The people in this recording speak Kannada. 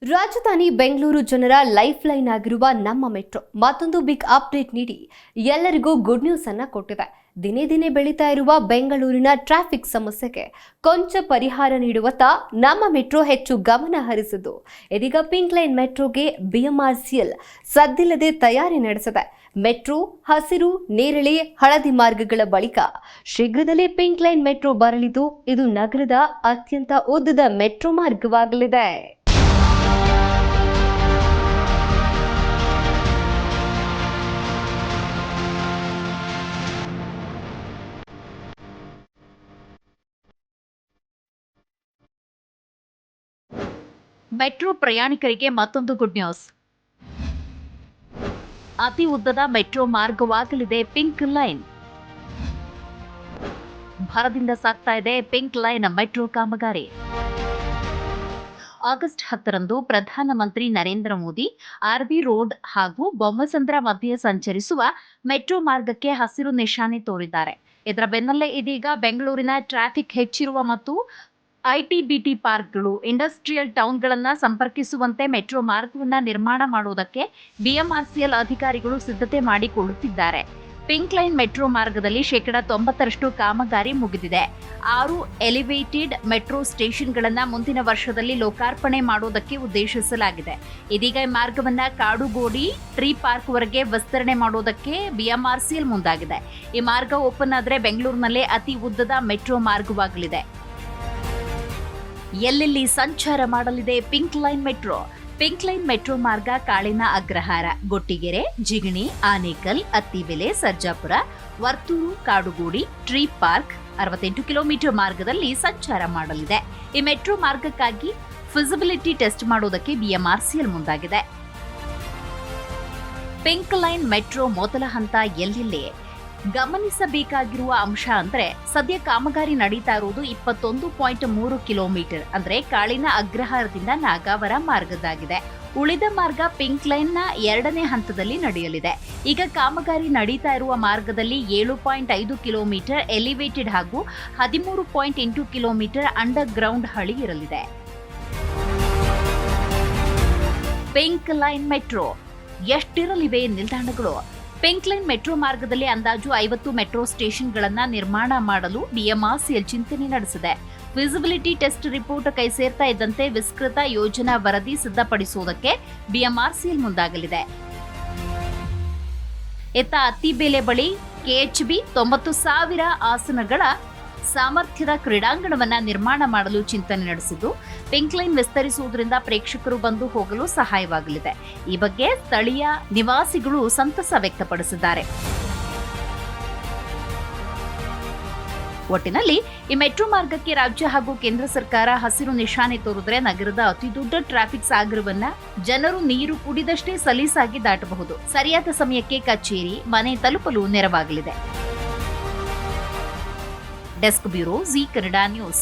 ರಾಜಧಾನಿ ಬೆಂಗಳೂರು ಜನರ ಲೈಫ್ ಲೈನ್ ಆಗಿರುವ ನಮ್ಮ ಮೆಟ್ರೋ ಮತ್ತೊಂದು ಬಿಗ್ ಅಪ್ಡೇಟ್ ನೀಡಿ ಎಲ್ಲರಿಗೂ ಗುಡ್ ನ್ಯೂಸ್ ಅನ್ನ ಕೊಟ್ಟಿದೆ. ದಿನೇ ದಿನೇ ಬೆಳೀತಾ ಇರುವ ಬೆಂಗಳೂರಿನ ಟ್ರಾಫಿಕ್ ಸಮಸ್ಯೆಗೆ ಕೊಂಚ ಪರಿಹಾರ ನೀಡುವತ್ತ ನಮ್ಮ ಮೆಟ್ರೋ ಹೆಚ್ಚು ಗಮನ ಹರಿಸಿದ್ದು ಇದೀಗ ಪಿಂಕ್ ಲೈನ್ ಮೆಟ್ರೋಗೆ ಬಿಎಂಆರ್ಸಿಎಲ್ ಸದ್ದಿಲ್ಲದೆ ತಯಾರಿ ನಡೆಸಿದೆ. ಮೆಟ್ರೋ ಹಸಿರು, ನೇರಳೆ, ಹಳದಿ ಮಾರ್ಗಗಳ ಬಳಿಕ ಶೀಘ್ರದಲ್ಲೇ ಪಿಂಕ್ ಲೈನ್ ಮೆಟ್ರೋ ಬರಲಿದ್ದು ಇದು ನಗರದ ಅತ್ಯಂತ ಉದ್ದದ ಮೆಟ್ರೋ ಮಾರ್ಗವಾಗಲಿದೆ. ಮೆಟ್ರೋ ಪ್ರಯಾಣಿಕರಿಗೆ ಮತ್ತೊಂದು ಗುಡ್ ನ್ಯೂಸ್. ಅತಿ ಉದ್ದದ ಮೆಟ್ರೋ ಮಾರ್ಗವಾಗಲಿದೆ ಪಿಂಕ್ ಲೈನ್. ಭರದಿಂದ ಸಾಗ್ತಾ ಇದೆ ಪಿಂಕ್ ಲೈನ್ ಮೆಟ್ರೋ ಕಾಮಗಾರಿ. ಆಗಸ್ಟ್ 10ರಂದು ಪ್ರಧಾನಮಂತ್ರಿ ನರೇಂದ್ರ ಮೋದಿ ಆರ್ಬಿ ರೋಡ್ ಹಾಗೂ ಬೊಮ್ಮಸಂದ್ರ ಮಧ್ಯೆ ಸಂಚರಿಸುವ ಮೆಟ್ರೋ ಮಾರ್ಗಕ್ಕೆ ಹಸಿರು ನಿಶಾನೆ ತೋರಿದ್ದಾರೆ. ಇದರ ಬೆನ್ನಲ್ಲೇ ಇದೀಗ ಬೆಂಗಳೂರಿನ ಟ್ರಾಫಿಕ್ ಹೆಚ್ಚಿರುವ ಮತ್ತು ಐಟಿ-ಬಿಟಿ ಪಾರ್ಕ್ಗಳು, ಇಂಡಸ್ಟ್ರಿಯಲ್ ಟೌನ್ಗಳನ್ನು ಸಂಪರ್ಕಿಸುವಂತೆ ಮೆಟ್ರೋ ಮಾರ್ಗವನ್ನು ನಿರ್ಮಾಣ ಮಾಡುವುದಕ್ಕೆ ಬಿಎಂಆರ್ಸಿಎಲ್ ಅಧಿಕಾರಿಗಳು ಸಿದ್ಧತೆ ಮಾಡಿಕೊಳ್ಳುತ್ತಿದ್ದಾರೆ. ಪಿಂಕ್ ಲೈನ್ ಮೆಟ್ರೋ ಮಾರ್ಗದಲ್ಲಿ 90% ಕಾಮಗಾರಿ ಮುಗಿದಿದೆ. 6 ಎಲಿವೇಟೆಡ್ ಮೆಟ್ರೋ ಸ್ಟೇಷನ್ಗಳನ್ನು ಮುಂದಿನ ವರ್ಷದಲ್ಲಿ ಲೋಕಾರ್ಪಣೆ ಮಾಡುವುದಕ್ಕೆ ಉದ್ದೇಶಿಸಲಾಗಿದೆ. ಇದೀಗ ಈ ಮಾರ್ಗವನ್ನು ಕಾಡುಗೋಡಿ ಟ್ರೀ ಪಾರ್ಕ್ ವರೆಗೆ ವಿಸ್ತರಣೆ ಮಾಡುವುದಕ್ಕೆ ಬಿಎಂಆರ್ಸಿಎಲ್ ಮುಂದಾಗಿದೆ. ಈ ಮಾರ್ಗ ಓಪನ್ ಆದರೆ ಬೆಂಗಳೂರಿನಲ್ಲೇ ಅತಿ ಉದ್ದದ ಮೆಟ್ರೋ ಮಾರ್ಗವಾಗಲಿದೆ. ಎಲ್ಲೆಲ್ಲಿ ಸಂಚಾರ ಮಾಡಲಿದೆ pink line metro. Pink line metro ಮಾರ್ಗ Kalena Agrahara, Gottigere, Jigani, Anekal, Attibele, Sarjapura, Varthur, Kadugodi, tree park 68 kilometre ಮಾರ್ಗದಲ್ಲಿ ಸಂಚಾರ ಮಾಡಲಿದೆ. ಈ ಮೆಟ್ರೋ ಮಾರ್ಗಕ್ಕಾಗಿ ಫಿಸಿಬಿಲಿಟಿ ಟೆಸ್ಟ್ ಮಾಡುವುದಕ್ಕೆ ಬಿಎಂಆರ್ಸಿಎಲ್ ಮುಂದಾಗಿದೆ. ಪಿಂಕ್ ಲೈನ್ ಮೆಟ್ರೋ ಮೊದಲ ಹಂತ ಎಲ್ಲೆಲ್ಲಿ ಗಮನಿಸಬೇಕಾಗಿರುವ ಅಂಶ ಅಂದ್ರೆ ಸದ್ಯ ಕಾಮಗಾರಿ ನಡೀತಾ ಇರುವುದು 21.3 ಕಿಲೋಮೀಟರ್ ಅಂದ್ರೆ ಕಾಳಿನ ಅಗ್ರಹಾರದಿಂದ ನಾಗಾವರ ಮಾರ್ಗದಾಗಿದೆ. ಉಳಿದ ಮಾರ್ಗ ಪಿಂಕ್ ಲೈನ್ ನ 2ನೇ ಹಂತದಲ್ಲಿ ನಡೆಯಲಿದೆ. ಈಗ ಕಾಮಗಾರಿ ನಡೀತಾ ಇರುವ ಮಾರ್ಗದಲ್ಲಿ 7.5 ಕಿಲೋಮೀಟರ್ ಎಲಿವೇಟೆಡ್ ಹಾಗೂ 13.8 ಕಿಲೋಮೀಟರ್ ಅಂಡರ್ ಗ್ರೌಂಡ್ ಹಳಿ ಇರಲಿದೆ. ಪಿಂಕ್ ಲೈನ್ ಮೆಟ್ರೋ ಎಷ್ಟಿರಲಿವೆ ನಿಲ್ದಾಣಗಳು? ಪಿಂಕ್ ಲೈನ್ ಮೆಟ್ರೋ ಮಾರ್ಗದಲ್ಲಿ ಅಂದಾಜು 50 ಮೆಟ್ರೋ ಸ್ಟೇಷನ್ಗಳನ್ನು ನಿರ್ಮಾಣ ಮಾಡಲು ಬಿಎಂಆರ್ಸಿಎಲ್ ಚಿಂತನೆ ನಡೆಸಿದೆ. ಫಿಸಿಬಿಲಿಟಿ ಟೆಸ್ಟ್ ರಿಪೋರ್ಟ್ ಕೈ ಸೇರ್ತಾ ಇದ್ದಂತೆ ವಿಸ್ತೃತ ಯೋಜನಾ ವರದಿ ಸಿದ್ಧಪಡಿಸುವುದಕ್ಕೆ ಬಿಎಂಆರ್ಸಿಎಲ್ ಮುಂದಾಗಲಿದೆ. ಎತ್ತ ಅತ್ತಿಬೆಲೆ ಬಳಿ ಕೆಎಚ್ಬಿ 90,000 ಆಸನಗಳ ಸಾಮರ್ಥ್ಯದ ಕ್ರೀಡಾಂಗಣವನ್ನ ನಿರ್ಮಾಣ ಮಾಡಲು ಚಿಂತನೆ ನಡೆಸಿದ್ದು, ಪಿಂಕ್ ಲೈನ್ ವಿಸ್ತರಿಸುವುದರಿಂದ ಪ್ರೇಕ್ಷಕರು ಬಂದು ಹೋಗಲು ಸಹಾಯವಾಗಲಿದೆ. ಈ ಬಗ್ಗೆ ಸ್ಥಳೀಯ ನಿವಾಸಿಗಳು ಸಂತಸ ವ್ಯಕ್ತಪಡಿಸಿದ್ದಾರೆ. ಒಟ್ಟಿನಲ್ಲಿ ಈ ಮೆಟ್ರೋ ಮಾರ್ಗಕ್ಕೆ ರಾಜ್ಯ ಹಾಗೂ ಕೇಂದ್ರ ಸರ್ಕಾರ ಹಸಿರು ನಿಶಾನೆ ತೋರಿದ್ರೆ ನಗರದ ಅತಿದೊಡ್ಡ ಟ್ರಾಫಿಕ್ ಸಾಗರವನ್ನ ಜನರು ನೀರು ಕುಡಿದಷ್ಟೇ ಸಲೀಸಾಗಿ ದಾಟಬಹುದು. ಸರಿಯಾದ ಸಮಯಕ್ಕೆ ಕಚೇರಿ, ಮನೆ ತಲುಪಲು ನೆರವಾಗಲಿದೆ. Desk bureau, G Kannada news.